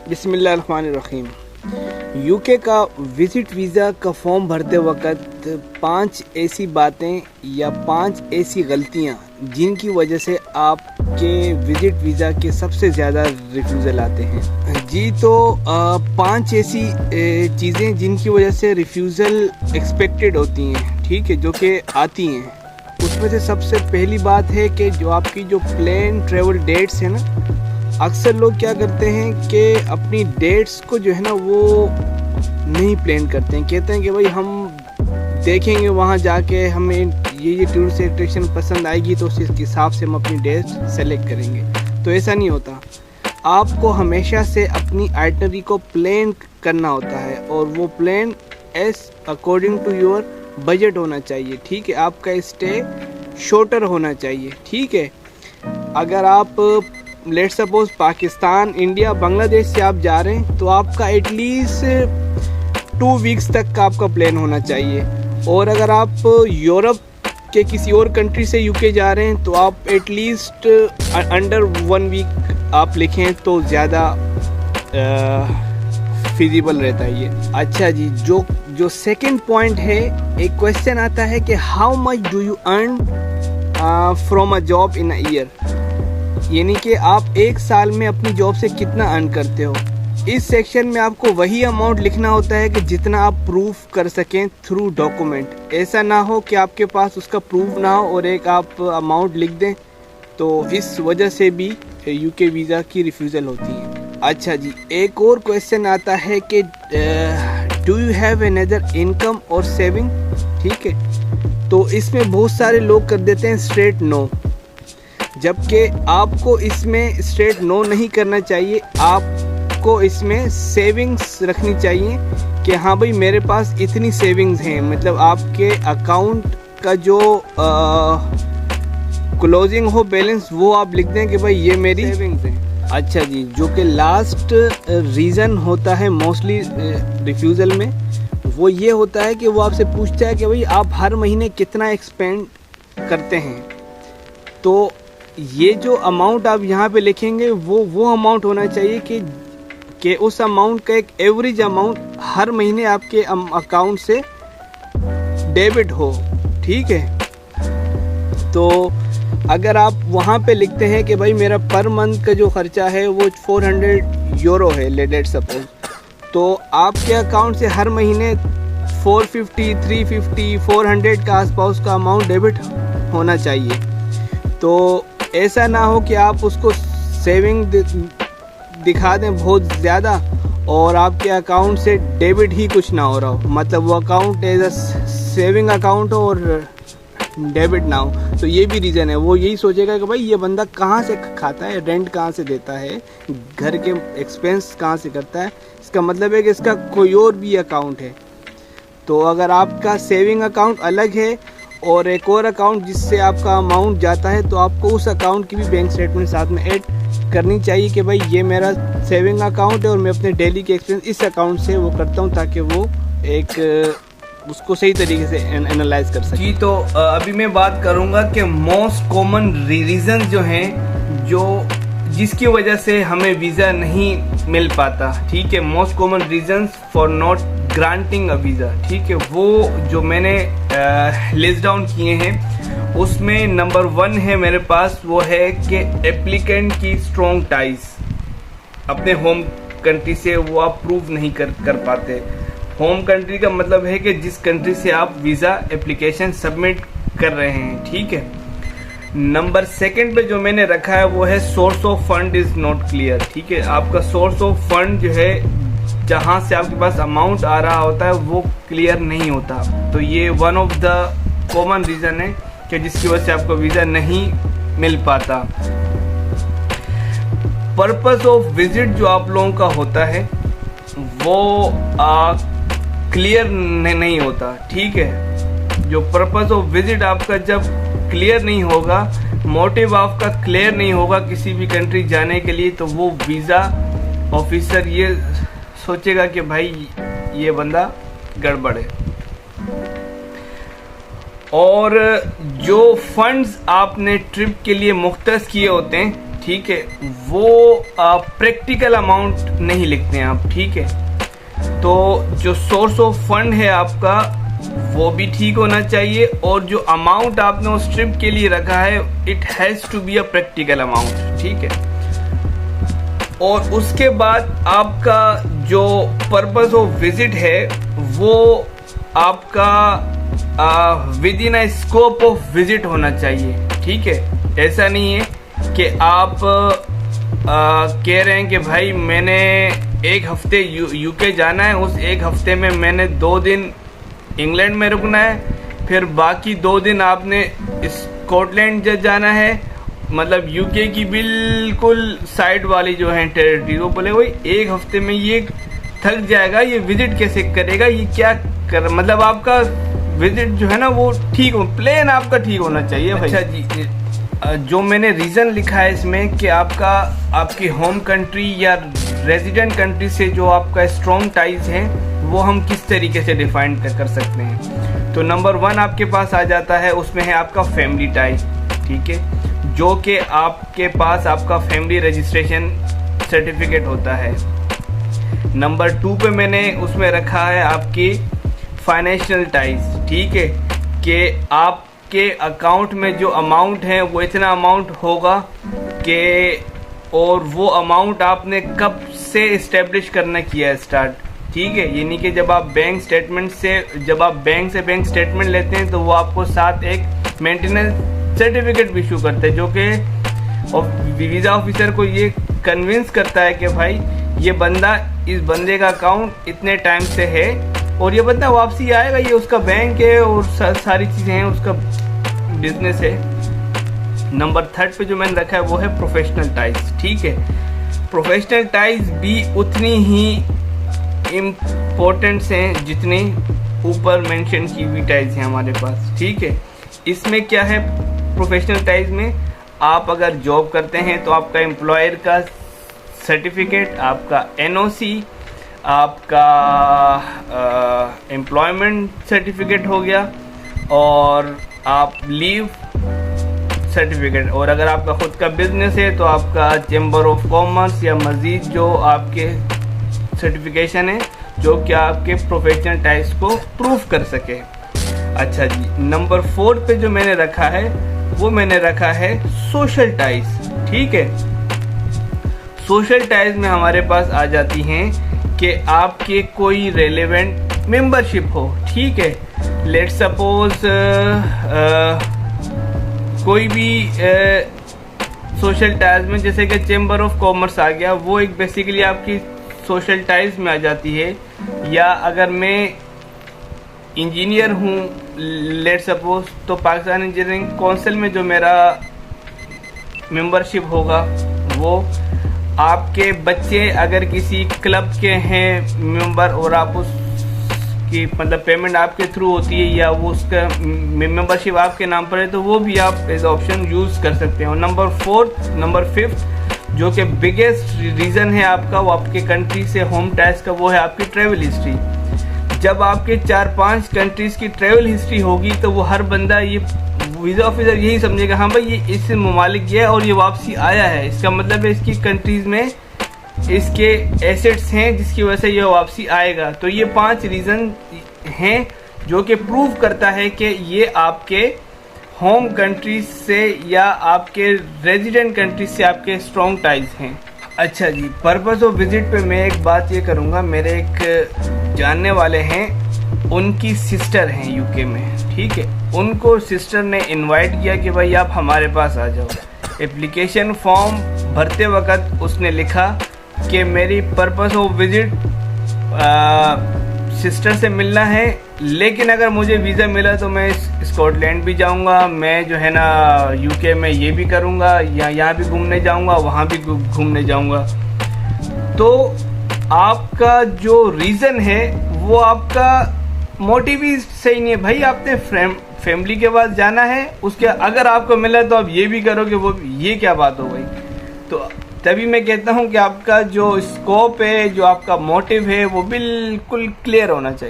बिस्मिल्लाहिर्रहमानिर्रहीम। यूके का visit visa का फॉर्म भरते वक्त 5 ऐसी बातें या 5 ऐसी गलतियां जिनकी वजह से आपके विजिट वीज़ा के सबसे ज़्यादा रिफ्यूज़ल आते हैं। जी तो 5 ऐसी चीज़ें जिनकी वजह से रिफ्यूज़ल एक्सपेक्टेड होती हैं, ठीक है, जो कि आती हैं। उसमें से सबसे पहली बात है कि जो आपकी जो प्लेन ट्रेवल डेट्स है ना, अक्सर लोग क्या करते हैं कि अपनी डेट्स को जो है ना वो नहीं प्लान करते हैं। कहते हैं कि भाई हम देखेंगे वहाँ जाके, हमें ये टूरिस्ट अट्रैक्शन पसंद आएगी तो उस हिसाब से हम अपनी डेट सेलेक्ट करेंगे। तो ऐसा नहीं होता। आपको हमेशा से अपनी आइटनरी को प्लान करना होता है और वो plan as according to your budget होना चाहिए, ठीक है। आपका स्टे शॉर्टर होना चाहिए, ठीक है। अगर आप let's suppose Pakistan, India, Bangladesh से आप जा रहे हैं तो आपका एटलीस्ट 2 वीक्स तक का आपका प्लान होना चाहिए। और अगर आप यूरोप के किसी और कंट्री से यूके जा रहे हैं तो आप एटलीस्ट अंडर 1 वीक आप लिखें तो ज़्यादा फिजिबल रहता है ये। अच्छा जी, जो सेकंड पॉइंट है, एक क्वेश्चन आता है कि how much do you earn from a job in a year, यानी कि आप एक साल में अपनी जॉब से कितना अर्न करते हो। इस सेक्शन में आपको वही अमाउंट लिखना होता है कि जितना आप प्रूफ कर सकें थ्रू डॉक्यूमेंट। ऐसा ना हो कि आपके पास उसका प्रूफ ना हो और एक आप अमाउंट लिख दें, तो इस वजह से भी यूके वीज़ा की रिफ्यूज़ल होती है। अच्छा जी, एक और क्वेश्चन आता है कि do you have another income और सेविंग, ठीक है। तो इसमें बहुत सारे लोग कर देते हैं स्ट्रेट नो, जबकि आपको इसमें स्ट्रेट नो नहीं करना चाहिए। आपको इसमें सेविंग्स रखनी चाहिए कि हाँ भाई मेरे पास इतनी सेविंग्स हैं, मतलब आपके अकाउंट का जो क्लोजिंग हो बैलेंस वो आप लिख दें कि भाई ये मेरी सेविंग्स हैं। अच्छा जी, जो कि लास्ट रीज़न होता है मोस्टली रिफ्यूज़ल में, वो ये होता है कि वो आपसे पूछता है कि भाई आप हर महीने कितना एक्सपेंड करते हैं। तो ये जो अमाउंट आप यहाँ पे लिखेंगे वो अमाउंट होना चाहिए कि उस अमाउंट का एक एवरेज अमाउंट हर महीने आपके अकाउंट से डेबिट हो, ठीक है। तो अगर आप वहाँ पे लिखते हैं कि भाई मेरा पर मंथ का जो ख़र्चा है वो 400 यूरो है लेट्स सपोज, तो आपके अकाउंट से हर महीने 450, 350, 400 का आसपास का अमाउंट डेबिट होना चाहिए। तो ऐसा ना हो कि आप उसको सेविंग दिखा दें बहुत ज़्यादा और आपके अकाउंट से डेबिट ही कुछ ना हो रहा हो, मतलब वो account as a saving account हो और डेबिट ना हो। तो ये भी रीज़न है, वो यही सोचेगा कि भाई ये बंदा कहाँ से खाता है, रेंट कहाँ से देता है, घर के एक्सपेंस कहाँ से करता है। इसका मतलब है कि इसका कोई और भी अकाउंट है। तो अगर आपका सेविंग अकाउंट अलग है और एक और अकाउंट जिससे आपका अमाउंट जाता है, तो आपको उस अकाउंट की भी बैंक स्टेटमेंट साथ में ऐड करनी चाहिए कि भाई ये मेरा सेविंग अकाउंट है और मैं अपने डेली के एक्सपेंस इस अकाउंट से वो करता हूँ, ताकि वो एक उसको सही तरीके से एनालाइज कर सके। जी तो अभी मैं बात करूँगा कि मोस्ट कॉमन रीज़न जो हैं जिसकी वजह से हमें वीज़ा नहीं मिल पाता, ठीक है। Most common reasons for not granting a visa, ठीक है, वो जो मैंने लिस्ट डाउन किए हैं उसमें नंबर 1 है मेरे पास, वो है कि एप्लीकेंट की स्ट्रॉन्ग टाइज अपने होम कंट्री से वो आप प्रूव नहीं कर पाते। होम कंट्री का मतलब है कि जिस कंट्री से आप वीज़ा एप्लीकेशन सबमिट कर रहे हैं, ठीक है। नंबर 2 पे जो मैंने रखा है वो है source of fund is not clear, ठीक है। आपका सोर्स ऑफ फंड जो है जहाँ से आपके पास अमाउंट आ रहा होता है वो क्लियर नहीं होता। तो ये one of the common reason है कि जिसकी वजह से आपको वीज़ा नहीं मिल पाता। पर्पस ऑफ विजिट जो आप लोगों का होता है वो क्लियर नहीं होता, ठीक है। जो पर्पस ऑफ विजिट आपका जब क्लियर नहीं होगा, मोटिव आपका क्लियर नहीं होगा किसी भी कंट्री जाने के लिए, तो वो वीज़ा ऑफिसर ये सोचेगा कि भाई ये बंदा गड़बड़ है। और जो फंड्स आपने ट्रिप के लिए मुख्तस किए होते हैं, ठीक है, वो प्रैक्टिकल अमाउंट नहीं लिखते हैं आप, ठीक है। तो जो सोर्स ऑफ फंड है आपका वो भी ठीक होना चाहिए, और जो अमाउंट आपने उस ट्रिप के लिए रखा है it has to be a practical amount, ठीक है। और उसके बाद आपका जो पर्पस ऑफ विजिट है वो आपका with in a scope of visit होना चाहिए, ठीक है। ऐसा नहीं है कि आप कह रहे हैं कि भाई मैंने एक हफ्ते यूके जाना है, उस एक हफ्ते में मैंने 2 दिन इंग्लैंड में रुकना है, फिर बाकी 2 दिन आपने स्कॉटलैंड जाना है, मतलब यूके की बिल्कुल साइड वाली जो है टेरिटरी, वो बोले भाई एक हफ्ते में ये थक जाएगा, ये विजिट कैसे करेगा, ये क्या कर, मतलब आपका विजिट जो है ना वो ठीक हो, प्लान आपका ठीक होना चाहिए भाई। अच्छा जी, जो मैंने रीज़न लिखा है इसमें कि आपकी होम कंट्री या रेजिडेंट कंट्री से जो आपका स्ट्रॉन्ग टाइज हैं वो हम किस तरीके से डिफाइन कर सकते हैं। तो नंबर 1 आपके पास आ जाता है, उसमें है आपका फैमिली टाई, ठीक है, जो कि आपके पास आपका फैमिली रजिस्ट्रेशन सर्टिफिकेट होता है। नंबर 2 पे मैंने उसमें रखा है आपकी फाइनेंशियल टाइज, ठीक है, कि आपके अकाउंट में जो अमाउंट है वो इतना अमाउंट होगा कि, और वो अमाउंट आपने कब से इस्टेब्लिश करना किया है स्टार्ट, ठीक है। यानी कि जब आप बैंक से बैंक स्टेटमेंट लेते हैं तो वो आपको साथ एक मेंटेनेंस सर्टिफिकेट भी इशू करते हैं, जो कि वीज़ा ऑफिसर को ये कन्विंस करता है कि भाई ये बंदा, इस बंदे का अकाउंट इतने टाइम से है और ये बंदा वापसी आएगा, ये उसका बैंक है और सारी चीज़ें हैं, उसका बिजनेस है। नंबर 3 पे जो मैंने रखा है वो है प्रोफेशनल टाइज, ठीक है। प्रोफेशनल टाइज भी उतनी ही इम्पोर्टेंट हैं जितनी ऊपर मेंशन की हुई टाइज हैं हमारे पास, ठीक है। इसमें क्या है, प्रोफेशनल टाइज में आप अगर जॉब करते हैं तो आपका एम्प्लॉयर का सर्टिफिकेट, आपका NOC, आपका एम्प्लॉयमेंट सर्टिफिकेट हो गया, और आप लीव सर्टिफिकेट, और अगर आपका खुद का बिजनेस है तो आपका चैम्बर ऑफ कॉमर्स या मजीद जो आपके सर्टिफिकेशन है जो कि आपके प्रोफेशनल टाइज को प्रूफ कर सके। अच्छा जी, नंबर 4 पे जो मैंने रखा है वो मैंने रखा है सोशल टाइज, ठीक है। सोशल टाइज में हमारे पास आ जाती हैं कि आपके कोई रेलेवेंट मेंबरशिप हो, ठीक है। लेट सपोज कोई भी सोशल टाइज में जैसे कि चैम्बर ऑफ कॉमर्स आ गया, वो एक बेसिकली आपकी सोशल टाइज में आ जाती है। या अगर मैं इंजीनियर हूँ लेट सपोज, तो पाकिस्तान इंजीनियरिंग काउंसिल में जो मेरा मेंबरशिप होगा, वो आपके बच्चे अगर किसी क्लब के हैं मेंबर और आप उसकी मतलब पेमेंट आपके थ्रू होती है या वो उसका मेंबरशिप आपके नाम पर है, तो वो भी आप एज ऑप्शन यूज़ कर सकते हैं। और नंबर 5 जो कि बिगेस्ट रीज़न है आपका, वो आपके कंट्री से होम टैक्स का, वो है आपकी ट्रैवल हिस्ट्री। जब आपके 4-5 कंट्रीज़ की ट्रैवल हिस्ट्री होगी तो वो हर बंदा, ये वीज़ा ऑफिसर यही समझेगा, हाँ भाई ये इस ममालिक गया है और ये वापसी आया है, इसका मतलब है इसकी कंट्रीज़ में इसके एसेट्स हैं जिसकी वजह से ये वापसी आएगा। तो ये 5 रीज़न हैं जो कि प्रूव करता है कि ये आपके होम कंट्री से या आपके रेजिडेंट कंट्री से आपके स्ट्रॉन्ग टाइज हैं। अच्छा जी, पर्पस ऑफ विजिट पे मैं एक बात ये करूँगा, मेरे एक जानने वाले हैं, उनकी सिस्टर हैं यूके में, ठीक है। उनको सिस्टर ने इनवाइट किया कि भाई आप हमारे पास आ जाओ। एप्लीकेशन फॉर्म भरते वक्त उसने लिखा कि मेरी पर्पस ऑफ विजिट सिस्टर से मिलना है, लेकिन अगर मुझे वीज़ा मिला तो मैं स्कॉटलैंड भी जाऊंगा, मैं जो है ना यूके में ये भी करूंगा, या यहाँ भी घूमने जाऊंगा, वहाँ भी घूमने जाऊंगा। तो आपका जो रीज़न है वो आपका मोटिव ही सही नहीं है भाई। आपने फैमिली के पास जाना है, उसके अगर आपको मिला तो आप ये भी करोगे, वो ये क्या बात हो गई। तो तभी मैं कहता हूँ कि आपका जो स्कोप है, जो आपका मोटिव है, वो बिल्कुल क्लियर होना चाहिए।